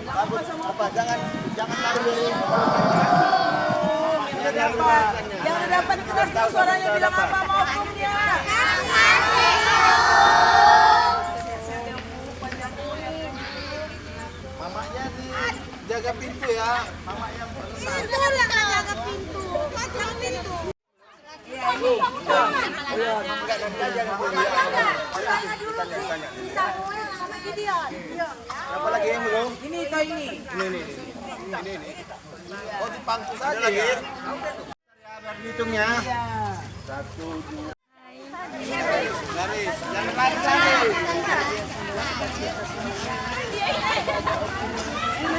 Apa? Jangan lari dulu. Yang dapat keras tuh suaranya bilang apa mau hukumnya? Mamanya jaga pintu ya. Mama yang Itu yang jaga pintu. Pasang pintu. Apa lagi yang belum? Ini toh ini. Ini. Oh, dipangku saja ya. Hitungnya. 1, 2. Garis, jangan lari.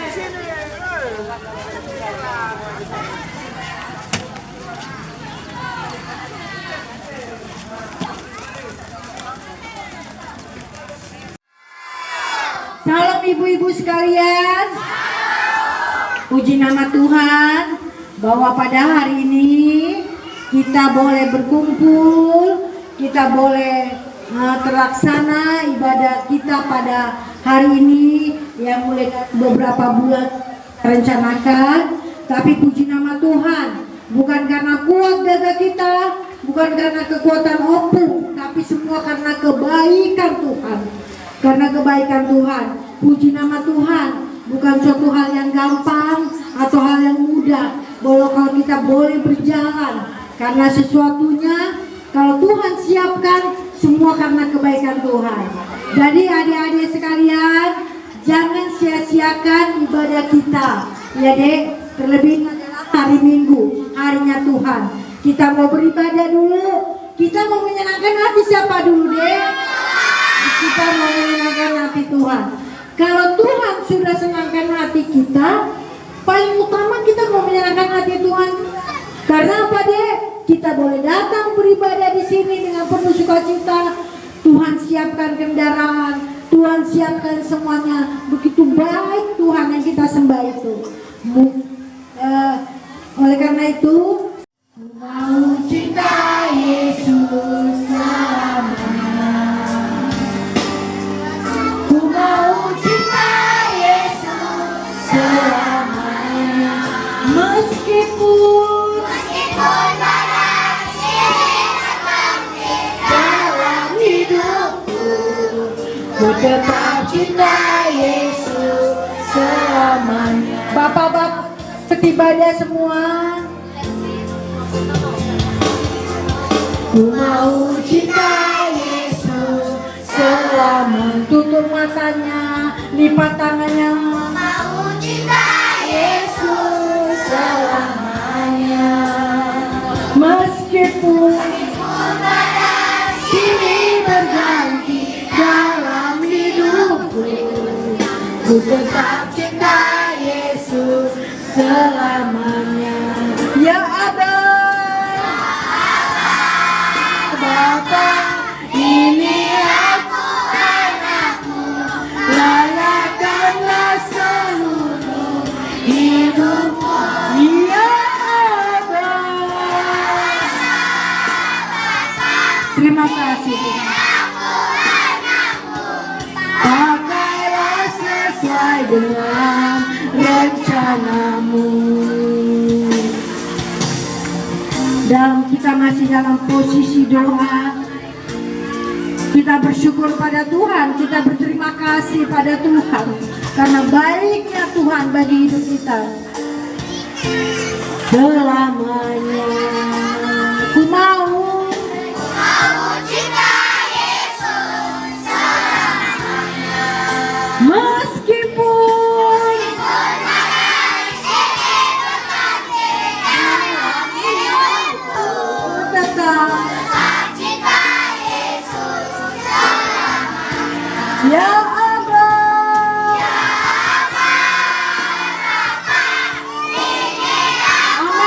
Sini. Salam ibu-ibu sekalian. Puji nama Tuhan bahwa pada hari ini kita boleh berkumpul, kita boleh terlaksana ibadah kita pada hari ini yang mulai beberapa bulan rencanakan. Tapi puji nama Tuhan, bukan karena kuat dada kita, bukan karena kekuatan opung, tapi semua karena kebaikan Tuhan. Karena kebaikan Tuhan, puji nama Tuhan, bukan suatu hal yang gampang atau hal yang mudah. Kalau kita boleh berjalan, karena sesuatunya kalau Tuhan siapkan semua karena kebaikan Tuhan. Jadi adik-adik sekalian, jangan sia-siakan ibadah kita, ya dek. Terlebih adalah hari Minggu, harinya Tuhan. Kita mau beribadah dulu, kita mau menyenangkan hati siapa dulu dek? Kita mau menyenangkan hati Tuhan. Kalau Tuhan sudah senangkan hati kita, paling utama kita mau menyenangkan hati Tuhan. Karena apa deh? Kita boleh datang beribadah di sini dengan penuh sukacita. Tuhan siapkan kendaraan, Tuhan siapkan semuanya. Begitu baik Tuhan yang kita sembah itu. Oleh karena itu, mau cinta Yesus selamanya. Mau cinta Yesus selamanya, meskipun dalam hidupku, ku tetap cinta Yesus selamanya. Bapak-bapak ibadah semua, ku mau cinta Yesus selama. Tutup matanya, lipat tangannya. Mau cinta Yesus selamanya, meskipun silih berganti dalam hidupku, ku tetap cinta Yesus selamanya. Ya Abba, Bapa, ini aku anakmu, layakanlah seluruh hidupku. Ya Abba. Terima kasih Tuhan. Pakailah sesuai dengan rencanamu. Dan kita masih dalam posisi doa. Kita bersyukur pada Tuhan, kita berterima kasih pada Tuhan karena baiknya Tuhan bagi hidup kita selamanya. Ku mau cinta Yesus selamanya, meskipun tetap cinta Yesus selamanya. Ya Abba, Amin.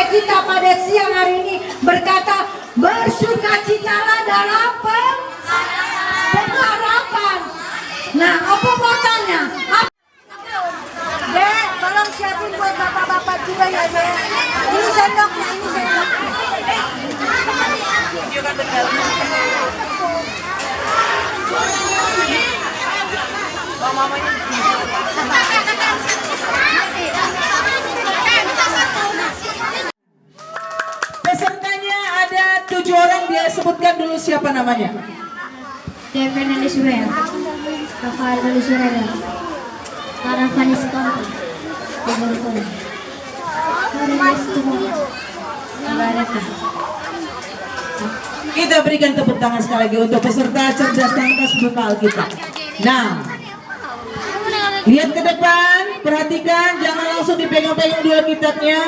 kita pada siang hari ini berkata bersukacitalah dalam pengharapan. Nah, apa mau tanya? Dek, tolong siapin buat bapak-bapak juga ya, Dek. Ini sendoknya, ini sendok. Pesertanya ada 7 orang, dia sebutkan dulu siapa namanya. Devin Andi Surya, Rafael Andi Surya, Farah Fanis Kamp, Kita berikan tepuk tangan sekali lagi untuk peserta cerdas cerdas bekal kita. Nah, lihat ke depan, perhatikan, jangan langsung dipegang-pegang dua kitabnya.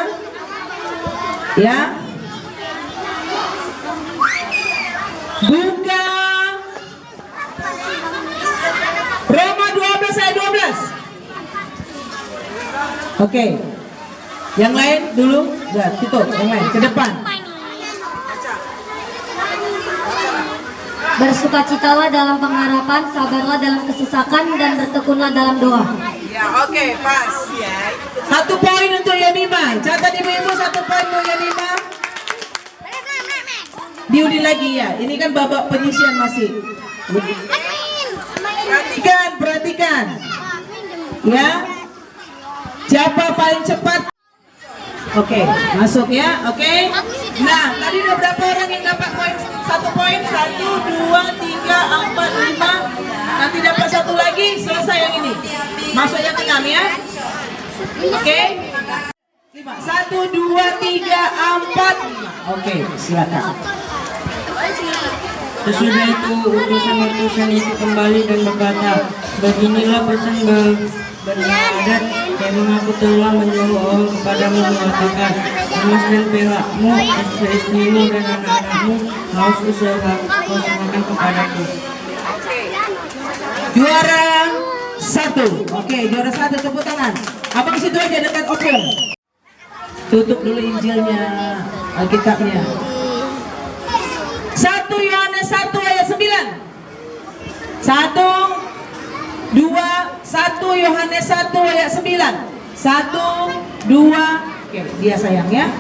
Ya. Buka Roma 12 ayat 12. Oke. Yang lain dulu, enggak, tutup. Yang lain ke depan. Bersukacitalah dalam pengharapan, sabarlah dalam kesesakan, dan bertekunlah dalam doa. Ya, oke, pas ya. 1 poin untuk Yanima. Catat ibu-ibu, 1 poin untuk Yanima. Diundi lagi ya. Ini kan babak penyisian masih. Perhatikan. Ya. Siapa paling cepat? Oke, masuk ya. Oke. Nah, tadi udah berapa orang yang dapat poin? 1 poin, 1, 2, 3, 4, 5. Nanti dapat 1 lagi, selesai yang ini. Masuk yang 6 ya. Oke. 1, 2, 3, 4, 5. Oke, silakan. Sesudah itu utusan-utusan itu kembali dan berkata, beginilah pesan beradat yang mengaku telah menyuruh orang kepadamu mengatakan, emas dan perakmu, istri-istrimu dan anak-anakmu harus kuserahkan kepadaku. Juara 1. Oke, juara 1, tepuk tangan. Abang situ aja dekat opung. Tutup dulu Injilnya, Alkitabnya. 1 Yohanes 1 ayat 9. 1, 2, 1 Yohanes 1 ayat 9. 1, 2. Oke, dia sayang ya. 1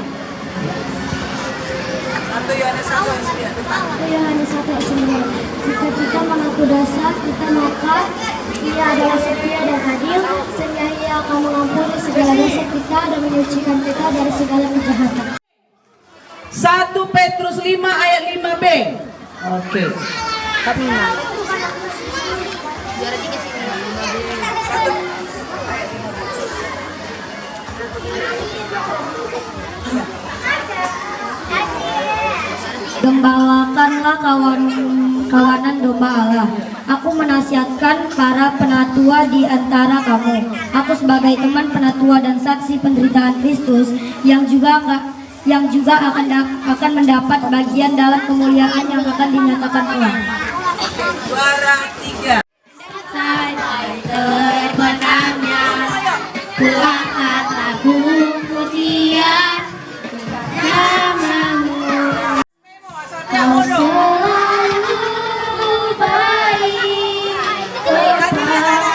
Yohanes 1 ayat 9. Yohanes 1 ayat 9. Jika kita mengaku dosa kita, maka Ia adalah setia dan adil, sehingga Ia akan mengampuni segala dosa kita dan menyucikan kita dari segala kejahatan. 1 Petrus 5 ayat 5b. Oke. Gembalakanlah kawanan domba Allah. Aku menasihatkan para penatua di antara kamu. Aku sebagai teman penatua dan saksi penderitaan Kristus yang juga akan mendapat bagian dalam kemuliaan yang akan dinyatakan Allah. Juara 3. Terbenamnya ku angkat lagu pujian namamu. Kau selalu baik kepada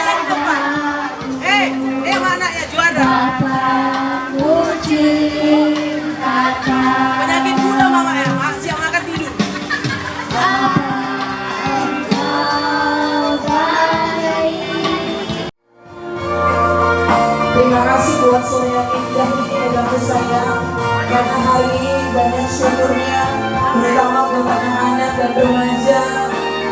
Yang anaknya juara. Bapakku cintakan. Penyakit gula mama ya, siang makan tidur. Terima kasih buat sore yang indah ini dan bersayang. Karena hari ini banyak syukurnya, terutama buat anak-anak dan remaja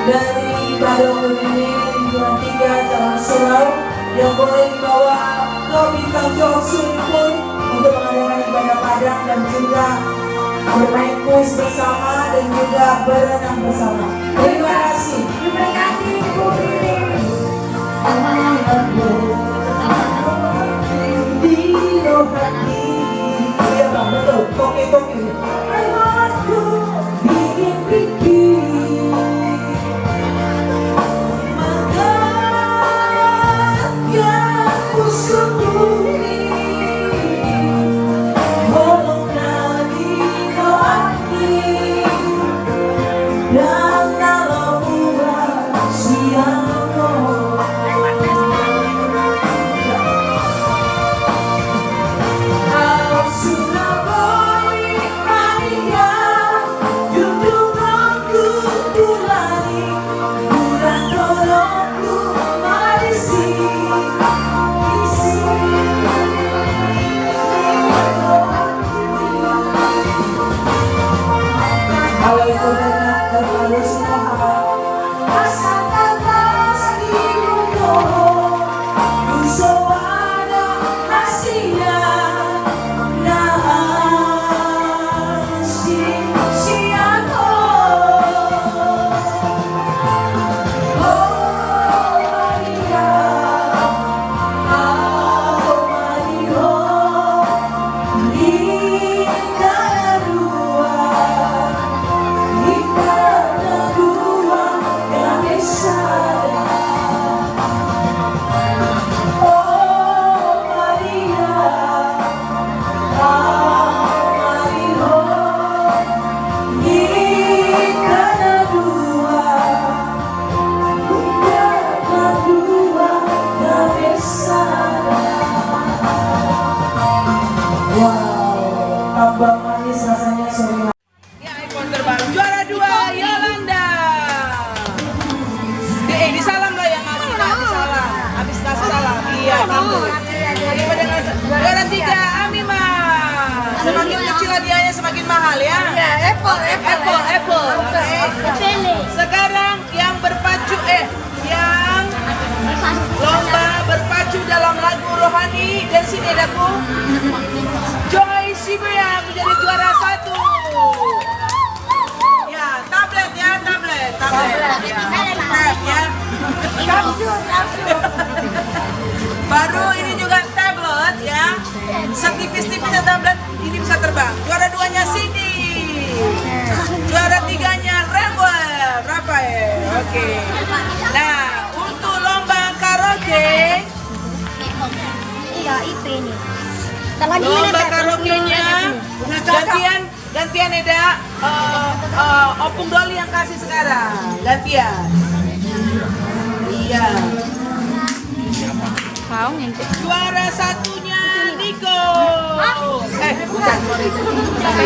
dari Badung ini lingkungan 3 Jalan Surau yang boleh dibawa ke Bintang Jong Sumpun untuk mengadakan ibadah padang dan juga bermain kuis bersama dan juga berenang bersama. Terima kasih. Terima kasih Ibu Lili. Di rohani, iya bang, betul. Toke. Aku bikin pikir, maka yang ku sembunyi, tolonglah rasanya sore. Ya, iPhone terbaru. Juara 2 Yolanda. Disalam lah yang ngasih, disalam. Habis ngasih salam. Iya, kamu. Juara 3 Amima. Semakin kecil hadiahnya semakin mahal ya. Ya, Apple. Oke. Sekarang yang berpacu yang lomba berpacu dalam lagu rohani dan sini adaku Joy Shibuya menjadi juara 1. Ya, tablet ya. Tab ya. Baru ini juga tablet ya. Setipis-tipisnya tablet ini bisa terbang. Juara 2-nya Cindy. Juara 3-nya Rafael. Oke. Nah, untuk lomba karaoke. Iya, IP nih. Lomba karaoke-nya gantian Eda. Opung Doli yang kasih sekarang. Gantian. Iya. Juara 1-nya Niko. Bukan, sorry.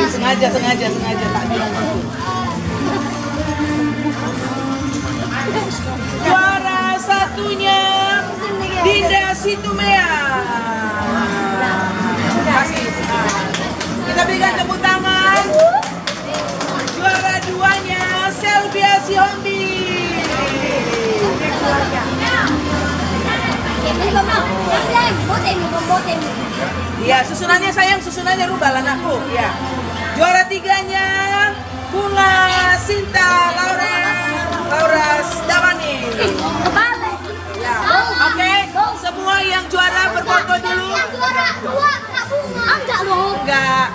Sengaja tak bilang gitu. Juara 1-nya Dinda Situmea. Kasih. Kita berikan tepuk tangan. Juara 2-nya Selvia Sihondi. Iya, susunannya sayang, susunannya rubah anakku. Ya. Juara 3-nya Bunga Sinta Laura Davani. Ya. Oke, semua yang juara berfoto dulu. Enggak.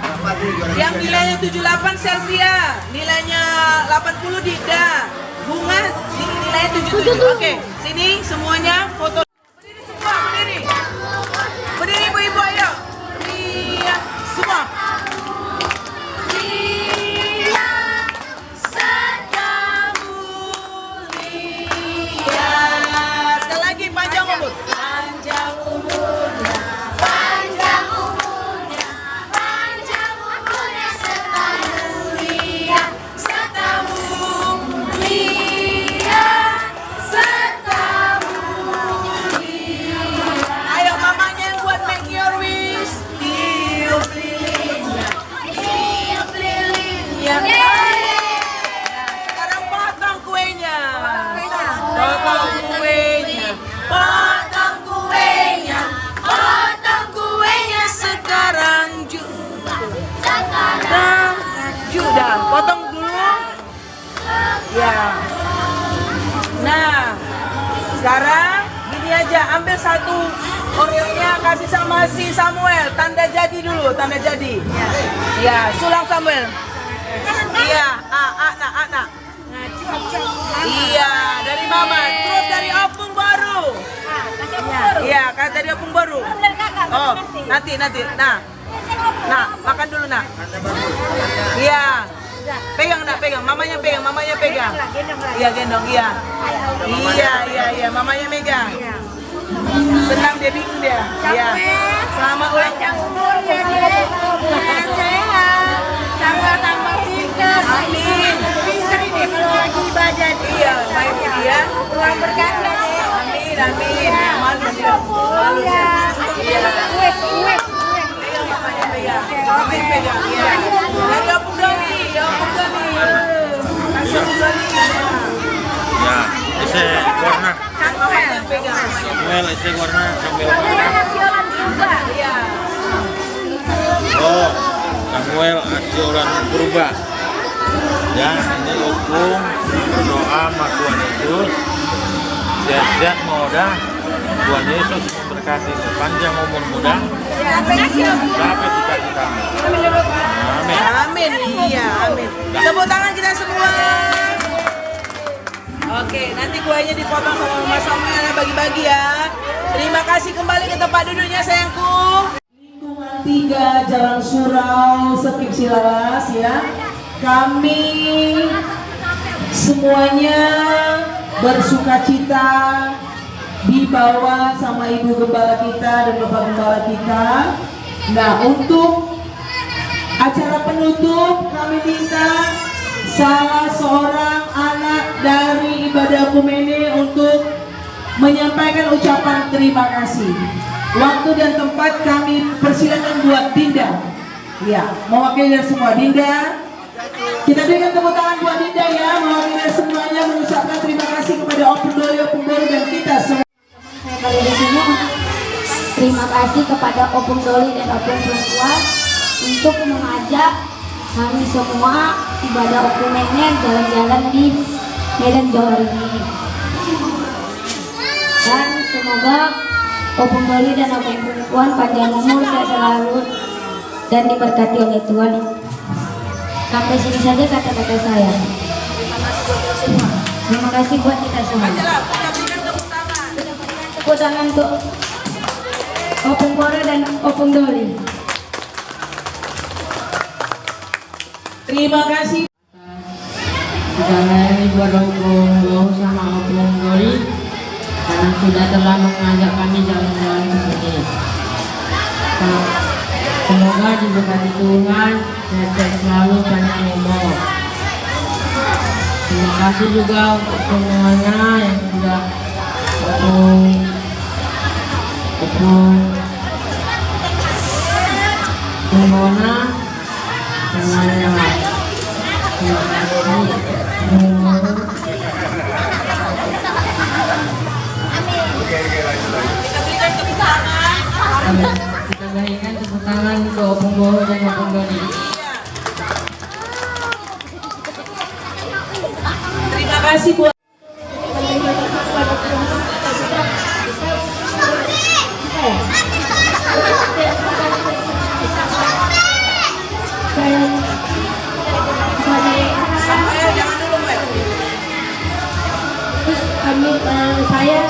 Yang nilainya 78 Selvia, nilainya 80 Dinda. Bunga nilainya 77. Oke, sini semuanya foto. Berdiri semua, berdiri. Berdiri ibu-ibu, ayo. Iya, semua. Dia sedang mulia. Sekali lagi, panjang umur. Panjang umurnya. Panjang umurnya. Panjang umurnya. Serta mulia. Serta mulia. Serta mulia. Ayo mamanya yang buat make your wish. Tiup lilinnya. Tiup lilinnya. Nah, sekarang potong kuenya. Potong kuenya. Potong kuenya. Potong kuenya sekarang juga. Sekarang juga. Potong dulu. Ya. Nah, sekarang gini aja, ambil satu Oreo-nya kasih sama si Samuel, tanda jadi dulu, tanda jadi. Ya, sulang Samuel. Iya, anak. Iya, dari Mama, terus dari Opung baru. Iya, kan dari Opung baru. Oh, nanti. Nah, makan dulu nak. Iya. Pegang nak, pegang. Mamanya pegang. Iya, gendong, iya. Iya, mamanya megang. Senang dia, bingung dia. Iya. Selamat ulang tahun. Sehat, tambah pintar. Amin. Pintar ini kalau lagi ibadah. Iya, baik dia. Pulang berkah. Amin. Aman. Iya. Kue. Pegang mamanya pegang. Amin pegang. Iya. Dari Opung Doni. Kasih Opung Doni. Ya, isi warna. Mamanya pegang. Well, isi warna sambil Iya. Oh, Samuel Asiolan berubah. Ya, ini Opung berdoa sama Tuhan Yesus. Sehat-sehat muda. Tuhan Yesus memberkati sepanjang umur muda. Sampai cita-cita. Amin. Amin. Iya, amin. Tepuk tangan kita semua. Oke, nanti kuenya dipotong sama Mas Samuel ya, bagi-bagi ya. Terima kasih, kembali ke tempat duduknya sayangku. Lingkungan 3 Jalan Surau, Sekip Silalas ya. Kami semuanya bersukacita dibawa sama Ibu Gembala kita dan Bapak Gembala kita. Nah, untuk Acara penutup kami minta salah seorang anak dari Ibadah Kumene untuk menyampaikan ucapan terima kasih. Waktu dan tempat kami persilakan buat Dinda. Ya, mewakili dari semua. Dinda, kita berikan tepuk tangan buat Dinda ya, mewakili dari semuanya mengucapkan terima kasih kepada Opung Doli dan kita semua. Saya kali di sini terima kasih kepada Opung Doli dan Opung Perempuan untuk mengajak kami semua ibadah Opung Nenek jalan-jalan di Medan Johor ini. Dan semoga Opung Doli dan Opung Perempuan panjang umur sehat selalu dan diberkati oleh Tuhan. Sampai sini saja kata-kata saya. Terima kasih buat kita semua. Tepuk tangan untuk Opung Pore dan Opung Doli. Terima kasih. Segala yang dibuat Opung Bau sama Opung Doli karena sudah telah mengajak kami jalan-jalan ke sini. Semoga diberkati Tuhan, sehat selalu, panjang umur. Terima kasih juga untuk semuanya yang sudah Mona semuanya. Terima kasih. Kita berikan tepuk tangan untuk Opung Bau dan Opung Doli. Terima kasih buat saya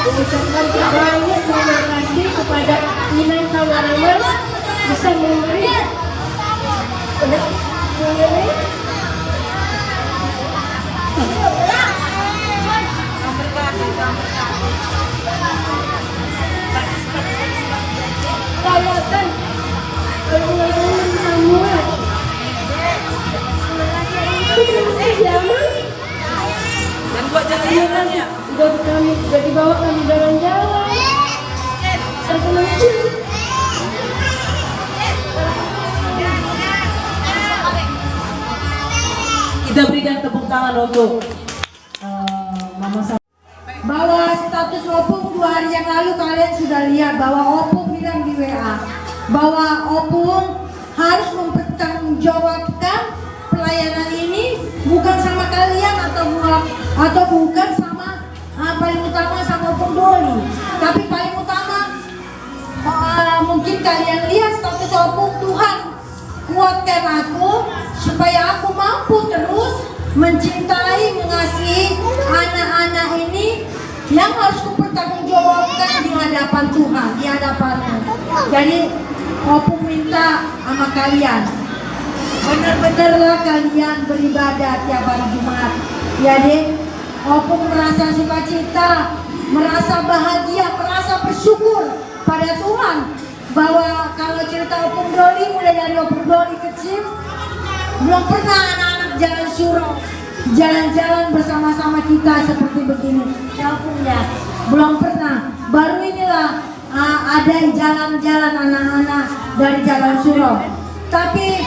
mengucapkan banyak terima kasih kepada Inai sama Rama bisa memberi kawasan perguruan semua. dan buat jalan-jalannya. Buat kami juga dibawa kami jalan-jalan. Saya senang sekali. Kita berikan tepuk tangan untuk Mama Sa. Bahwa status Opung 2 hari yang lalu kalian sudah lihat bahwa Opung bilang di WA bahwa Opung harus mempertanggungjawabkan pelayanan ini bukan sama kalian atau bukan sama paling utama sama Opung Doli, tapi paling utama mungkin kalian lihat status Opung. Tuhan kuatkan aku supaya aku mampu terus mencintai, mengasihi anak-anak ini yang harus kupertanggungjawabkan di hadapan Tuhan, di hadapanmu. Jadi Opung minta sama kalian, benar-benarlah kalian beribadah tiap hari Jumat. Ya deh, Opung merasa sukacita, merasa bahagia, merasa bersyukur pada Tuhan bahwa kalau cerita Opung Doli, mulai dari Opung Doli kecil, belum pernah anak-anak jalan surau, jalan-jalan bersama-sama kita seperti begini. Ya Opung ya, belum pernah. Baru inilah ada jalan-jalan anak-anak dari jalan surau. Tapi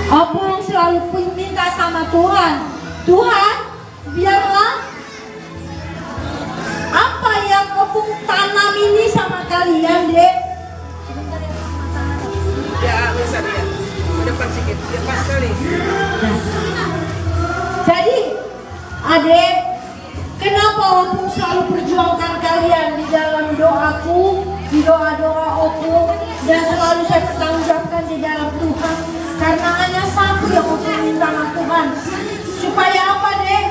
Opung selalu minta sama Tuhan, Tuhan biarlah apa yang Opung tanam ini sama kalian deh. Ya, bisa dia. Depan sedikit, depan sekali. Jadi, adek, kenapa Opung selalu perjuangkan kalian di dalam doaku, di doa-doa Opung, dan selalu saya pertanggungjawabkan di dalam Tuhan, karena hanya satu yang Opung minta sama Tuhan, supaya apa deh?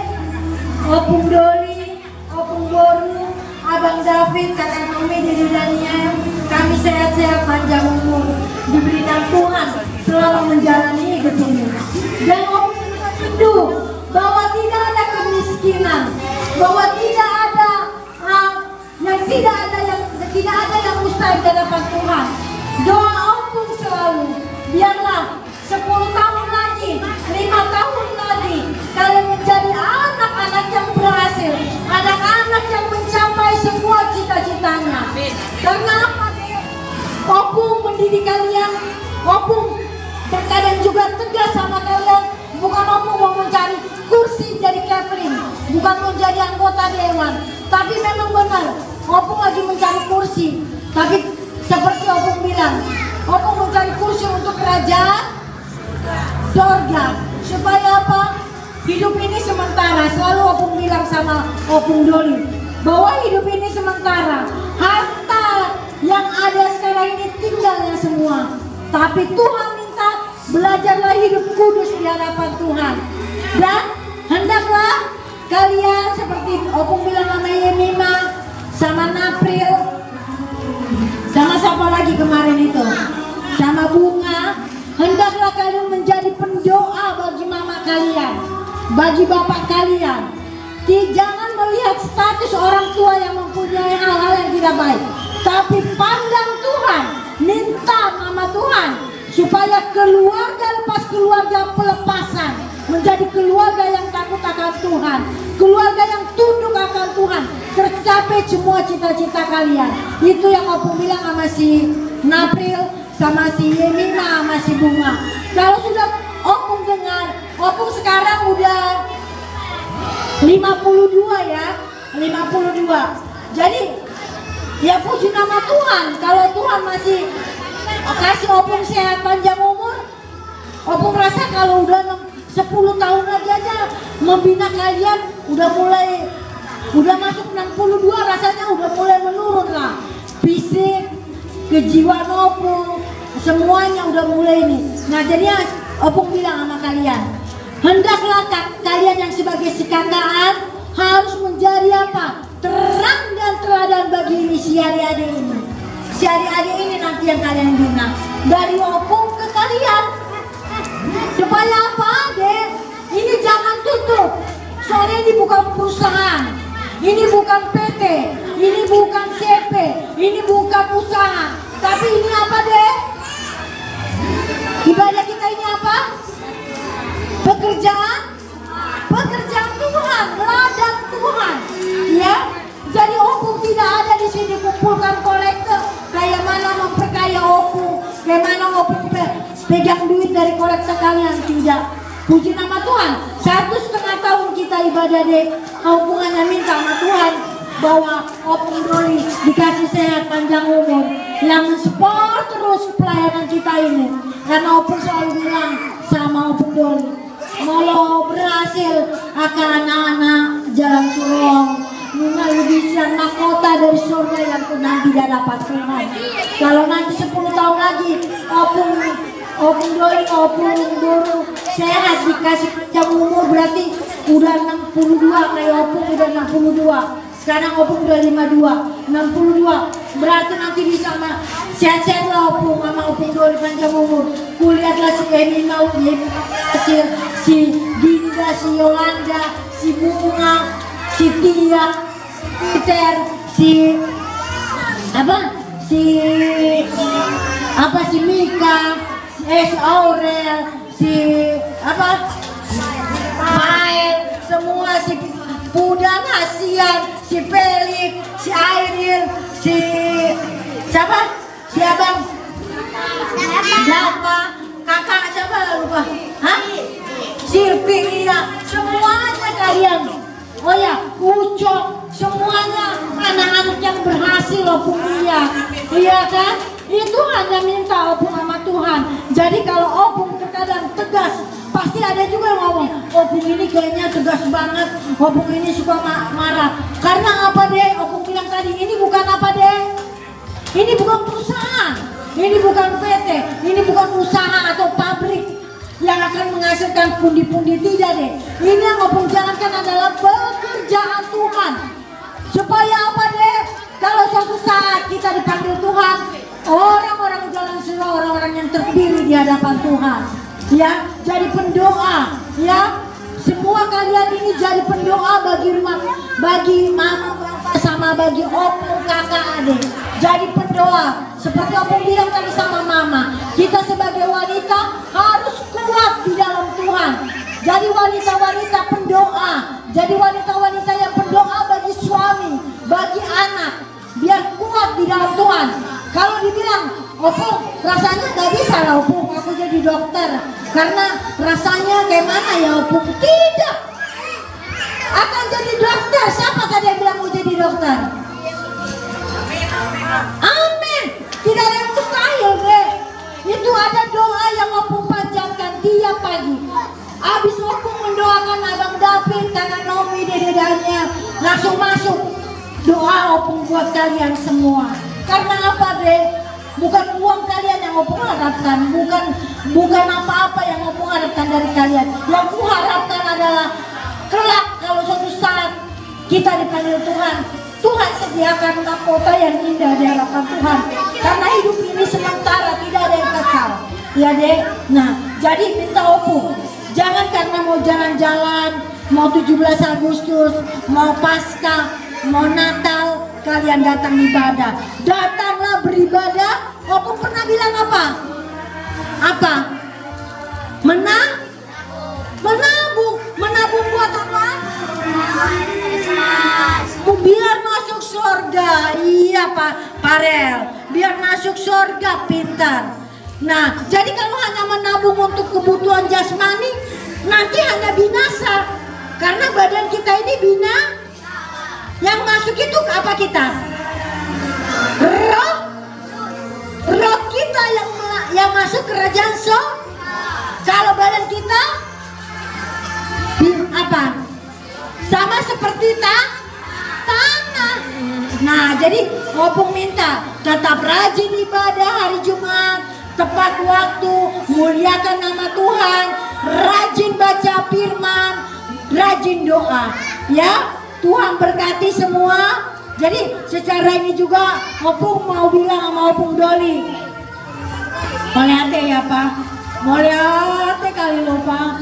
Opung Doli, Opung Boru, Abang David, Kakak Nomi, Dede Daniel, kami sehat-sehat panjang umur, diberi Tuhan selama menjalani hidup ini. Dan Opung rindu bahwa tidak ada kemiskinan, bahwa tidak ada yang mustahil di hadapan Tuhan. Doa Opung selalu biarlah 10 tahun lagi, 5 tahun lagi, kalian menjadi anak-anak yang berhasil, anak-anak yang mencapai semua cita-citanya. Karena apa? Opung mendidik kalian, Opung terkadang juga tegas sama kalian. Bukan Opung mau mencari kursi jadi Kevin, bukan mau jadi anggota dewan, tapi memang benar Opung lagi mencari kursi. Tapi seperti Opung bilang, Opung mencari kursi untuk kerajaan surga. Supaya apa? Hidup ini sementara. Selalu Opung bilang sama Opung Doli bahwa hidup ini sementara. Harta yang ada sekarang ini tinggalnya semua. Tapi Tuhan minta belajarlah hidup kudus di hadapan Tuhan. Dan hendaklah kalian seperti Opung bilang sama Yemima, sama Napril, sama siapa lagi kemarin itu, sama Bunga, hendaklah kalian menjadi pendoa bagi mama kalian, bagi bapak kalian. Jangan melihat status orang tua yang mempunyai hal-hal yang tidak baik, tapi pandang Tuhan, minta mama Tuhan supaya keluarga lepas keluarga pelepasan menjadi keluarga yang takut akan Tuhan, keluarga yang tunduk akan Tuhan, tercapai semua cita-cita kalian. Itu yang Opung bilang sama si Napril, sama si Yemina, sama si Bunga. Kalau sudah Opung dengar, Opung sekarang udah 52 ya, 52. Jadi ya puji nama Tuhan, kalau Tuhan masih kasih Opung sehat panjang umur, Opung rasa kalau udah 10 tahun lagi aja membina kalian udah masuk 62, rasanya udah mulai menurun lah. Fisik, kejiwaan Opung, semuanya udah mulai nih. Nah jadi Opung bilang sama kalian, hendaklah kalian yang sebagai si kakak harus menjadi apa? Terang dan teladan bagi ini si adik-adik ini. Si adik-adik ini nanti yang kalian bina. Dari Opung ke kalian. Supaya apa, Dek? Ini jangan tutup. Soalnya ini bukan perusahaan. Ini bukan PT. Ini bukan CP. Ini bukan usaha. Tapi ini apa, Dek? Ibadah kita ini apa? Pekerjaan Tuhan, ladang Tuhan, ya. Jadi Opung tidak ada di sini kumpulkan kolektor. Kayak mana memperkaya Opung, kayak mana Opung pegang duit dari kolektor kalian, tidak. Puji nama Tuhan. 1,5 tahun kita ibadah deh. Opung hanya minta sama Tuhan bahwa Opung Doli dikasih sehat panjang umur, yang mensupport terus pelayanan kita ini. Karena Opung selalu bilang sama Opung Doli, mau berhasil akan anak-anak jalan Surong, menghabiskan mahkota dari surga yang pernah tidak dapat Tuhan. Kalau nanti 10 tahun lagi Opung Doli, Opung Dulu sehat dikasih panjang umur, berarti udah 62, kayak Opung udah 62. Sekarang Opung udah 52, 62. Berarti nanti bisa sehat-sehat lah Opung sama Opung Doli panjang umur. Kulihatlah si Emina, si Dinda, si Yolanda, si Bunga, si Tia, Peter, si Mika, si Aurel, si Mael, semua si Pudan, Asian, si Pelik, si Airil, si siapa? Si Abang Dapa, kakak siapa lupa? Hah? Sirping, iya, semuanya kalian. Oh ya, Ucok, semuanya anak-anak yang berhasil Opung dia. Iya kan? Itu hanya minta Opung sama Tuhan. Jadi kalau Opung terkadang tegas, pasti ada juga yang ngomong, Opung ini kayaknya tegas banget, Opung ini suka marah. Karena apa deh? Opung bilang tadi, ini bukan apa deh? Ini bukan perusahaan, ini bukan PT, ini bukan usaha atau pabrik yang akan menghasilkan pundi-pundi, tidak deh. Ini yang Opung jalankan adalah pekerjaan Tuhan. Supaya apa deh? Kalau suatu saat kita dipanggil Tuhan, orang-orang jalan surau, orang-orang yang terdiri di hadapan Tuhan, ya, jadi pendoa, ya. Semua kalian ini jadi pendoa bagi rumah, bagi mama, bapak, sama bagi opung, kakak, adik. jadi pendoa. Seperti opung bilang tadi sama mama, kita sebagai wanita harus kuat di dalam Tuhan. Jadi wanita-wanita pendoa, jadi wanita-wanita yang berdoa bagi suami, bagi anak, biar kuat di dalam Tuhan. Kalau dibilang, opung rasanya gak bisa lah opung aku jadi dokter, karena rasanya kayak mana ya opung? Tidak, akan jadi dokter. Siapa tadi yang bilang mau jadi dokter? Amin. Tidak ada yang mustahil deh. Itu ada doa yang opung panjatkan tiap pagi. Abis opung mendoakan Abang David, Kakak Nomi, dededanya, langsung masuk doa opung buat kalian semua. Karena apa deh? Bukan uang kalian yang opung harapkan, bukan apa-apa yang opung harapkan dari kalian. Yang opung harapkan adalah kelak kalau suatu saat kita dipanggil Tuhan, Tuhan sediakan mahkota yang indah di hadapan Tuhan. Karena hidup ini sementara, tidak ada yang kekal. Ya deh. Nah, jadi minta opung, jangan karena mau jalan-jalan, mau 17 Agustus, mau Paskah, mau Natal, kalian datang ibadah. Datanglah beribadah. Opung pernah bilang apa? Apa? Menabung buat apa? Biar masuk surga. Iya Pak Parel, biar masuk surga, pintar. Nah, jadi kalau hanya menabung untuk kebutuhan jasmani, nanti hanya binasa. Karena badan kita ini yang masuk itu apa kita? Roh kita yang masuk kerajaan Kalau badan kita apa? Sama seperti tanah. Nah, jadi opung minta tetap rajin ibadah hari Jumat, tepat waktu, muliakan nama Tuhan, rajin baca firman, rajin doa. Ya, Tuhan berkati semua. Jadi secara ini juga opung mau bilang sama opung Doli, melihatnya ya Pak, melihatnya kali lupa.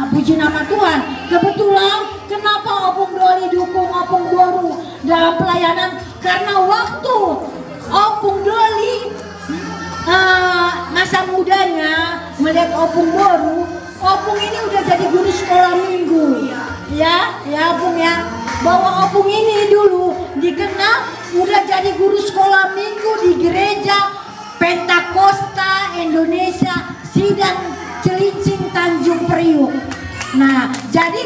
Puji nama Tuhan. Kebetulan kenapa opung Doli dukung opung Boru dalam pelayanan? Karena waktu opung Doli masa mudanya melihat opung Boru, opung ini udah jadi guru sekolah minggu. Ya opung ya, bahwa opung ini dulu dikenal udah jadi guru sekolah minggu di gereja Pentakosta Indonesia Sidang Celincing Tanjung Priuk. Nah, jadi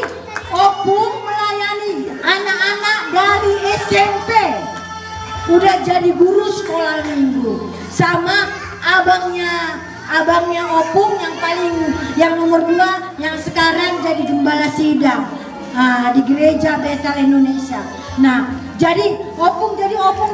opung melayani anak-anak dari SMP, udah jadi guru sekolah minggu. Sama abangnya opung yang nomor 2 yang sekarang jadi gembala sidang di gereja Betel Indonesia. Nah, jadi opung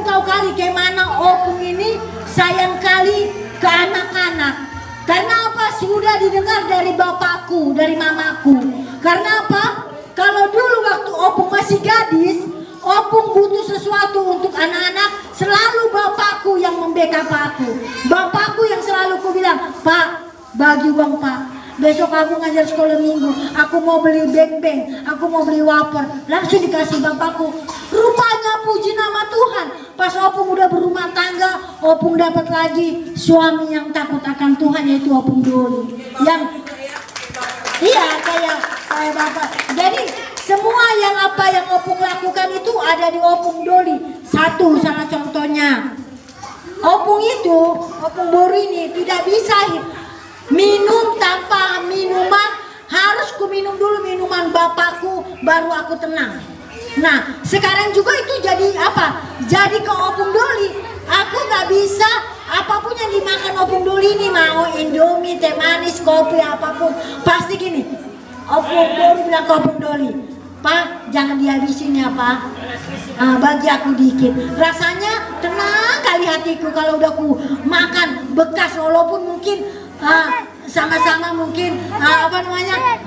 tahu kali kayak mana opung ini sayang kali ke anak-anak. Karena apa? Sudah didengar dari bapakku, dari mamaku. Karena apa? Kalau dulu waktu opung masih gadis, opung butuh sesuatu untuk anak-anak, selalu bapakku yang membackup aku. Bapakku yang selalu ku bilang, Pak, bagi uang Pak. Besok aku ngajar sekolah minggu, aku mau beli beng-beng, aku mau beli wafer. Langsung dikasih bapakku. Rupanya puji nama Tuhan, pas opung udah berumah tangga, opung dapat lagi suami yang takut akan Tuhan, yaitu opung Doli. Yang kayak bapak. Jadi semua yang opung lakukan itu ada di opung Doli. Satu salah contohnya, opung Boru ini tidak bisa minum tanpa minuman, harus ku minum dulu minuman bapakku baru aku tenang. Nah, sekarang juga itu jadi apa? Jadi ke opung Doli, aku gak bisa apapun yang dimakan opung Doli ini, mau Indomie, teh manis, kopi, apapun pasti gini. Opung Boru bilang ke opung Doli, Pak, jangan dihabisin ya Pak, bagi aku dikit. Rasanya tenang kali hatiku kalau udah ku makan bekas, walaupun mungkin sama-sama mungkin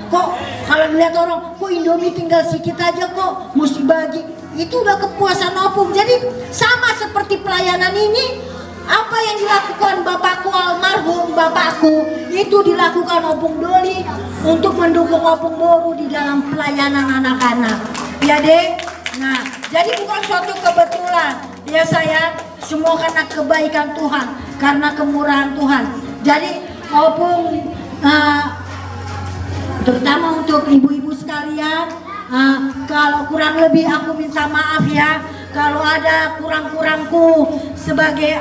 kok kalau melihat orang kok Indomie tinggal sedikit aja kok mesti bagi, itu udah kepuasan opung. Jadi sama seperti pelayanan ini, apa yang dilakukan bapakku almarhum bapakku itu dilakukan opung Doli untuk mendukung opung Boru di dalam pelayanan anak-anak. Ya deh. Nah, jadi bukan suatu kebetulan ya sayang, semua karena kebaikan Tuhan, karena kemurahan Tuhan. Jadi maupun terutama untuk ibu-ibu sekalian, kalau kurang lebih aku minta maaf ya, kalau ada kurang-kurangku sebagai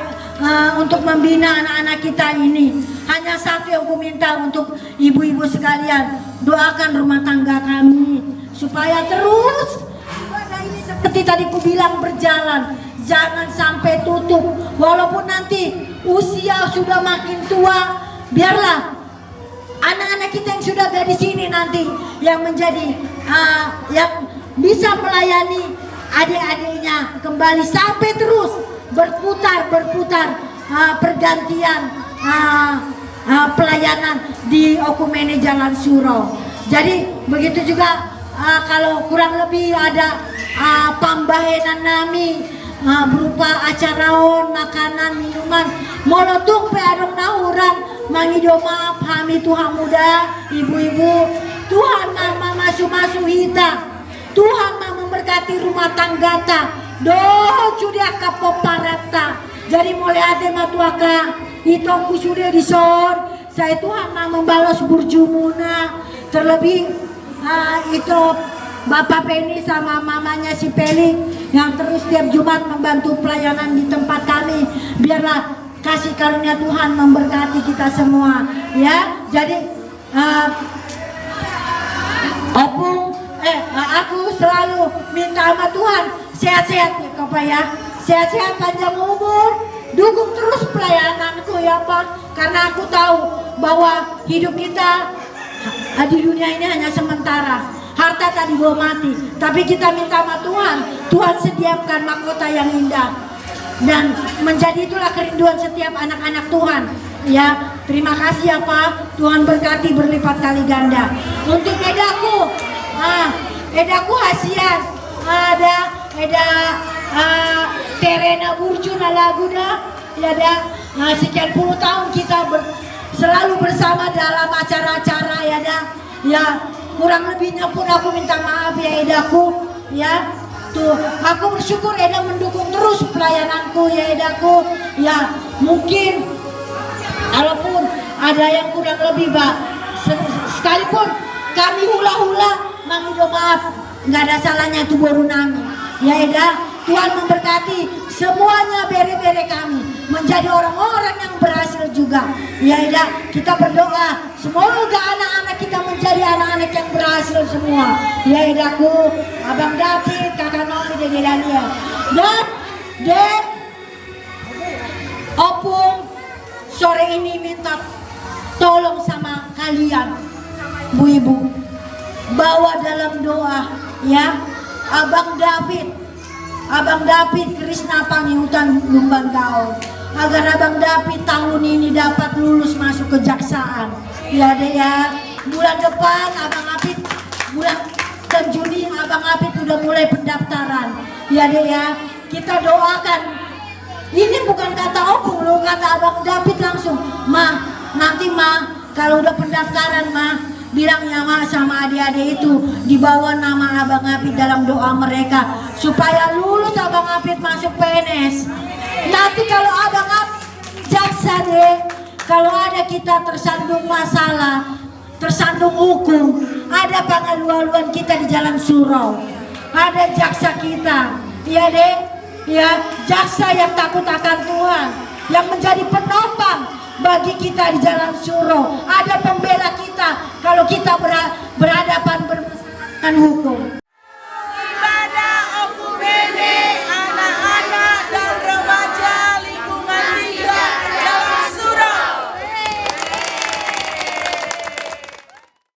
untuk membina anak-anak kita ini. Hanya satu yang aku minta untuk ibu-ibu sekalian, doakan rumah tangga kami supaya terus ibadah ini seperti tadi ku bilang berjalan, jangan sampai tutup. Walaupun nanti usia sudah makin tua, biarlah anak-anak kita yang sudah ada di sini nanti yang menjadi yang bisa melayani adik-adiknya kembali sampai terus berputar pergantian pelayanan di Okumene Jalan Suro. Jadi begitu juga kalau kurang lebih ada pambahenan nami berupa acaraon, makanan, minuman, molotung pe adong nahuran mangido maaf hami Tuhan muda, ibu-ibu, Tuhan mama masu-masu hita, Tuhan mama memberkati rumah tangga ta, doh sudah kapoparata. Jadi mulai ada matuaka itongku sudah dison, saya Tuhan mama membalas burjumuna, terlebih itu Bapak Penny sama mamanya si Peli yang terus tiap Jumat membantu pelayanan di tempat kami. Biarlah kasih karunia Tuhan memberkati kita semua ya. Jadi aku selalu minta sama Tuhan sehat-sehat ya Bapak ya, sehat-sehat panjang umur, dukung terus pelayananku ya Pak, karena aku tahu bahwa hidup kita di dunia ini hanya sementara. Harta tadi bawa mati, tapi kita minta sama Tuhan, Tuhan sediakan mahkota yang indah dan menjadi itulah kerinduan setiap anak-anak Tuhan. Ya, terima kasih ya Pak, Tuhan berkati berlipat kali ganda. Untuk edaku, edaku hasian, ada Terena Burjuna lagu dah, ya dah. Sekian puluh tahun kita selalu bersama dalam acara-acara ya dah, ya. Kurang lebihnya pun aku minta maaf ya edaku ya. Tuh aku bersyukur Eda mendukung terus pelayananku ya edaku ya. Mungkin walaupun ada yang kurang lebih Pak, sekalipun kami hula-hula mangido maaf, nggak ada salahnya itu baru nami ya Eda. Tuhan memberkati semuanya bere-bere kami menjadi orang-orang yang berhasil juga ya Eda. Kita berdoa semoga anak-anak kita menjadi anak-anak yang berhasil semua ya Edaku, Abang David, Kakak Nomi, Dede Daniel dan Dek Opung. Sore ini minta tolong sama kalian Bu Ibu, bawa dalam doa ya Abang David Krisna Pangihutan Lumbang Gaul, agar Abang David tahun ini dapat lulus masuk kejaksaan ya deh ya. Bulan depan Abang David, bulan Juni Abang David udah mulai pendaftaran ya deh ya. Kita doakan, ini bukan kata Opung loh, kata Abang David langsung, Ma nanti Ma kalau udah pendaftaran Ma bilangnya Ma sama adik-adik itu dibawa nama Abang David dalam doa mereka supaya lulus Abang David masuk PNS. Nanti kalau Abang David jaksa deh, kalau ada kita tersandung masalah, tersandung hukum, ada pengaluan kita di Jalan Suro, ada jaksa kita ya deh ya, jaksa yang takut akan Tuhan, yang menjadi penopang bagi kita di Jalan Suro, ada pembela kita kalau kita berhadapan dengan hukum.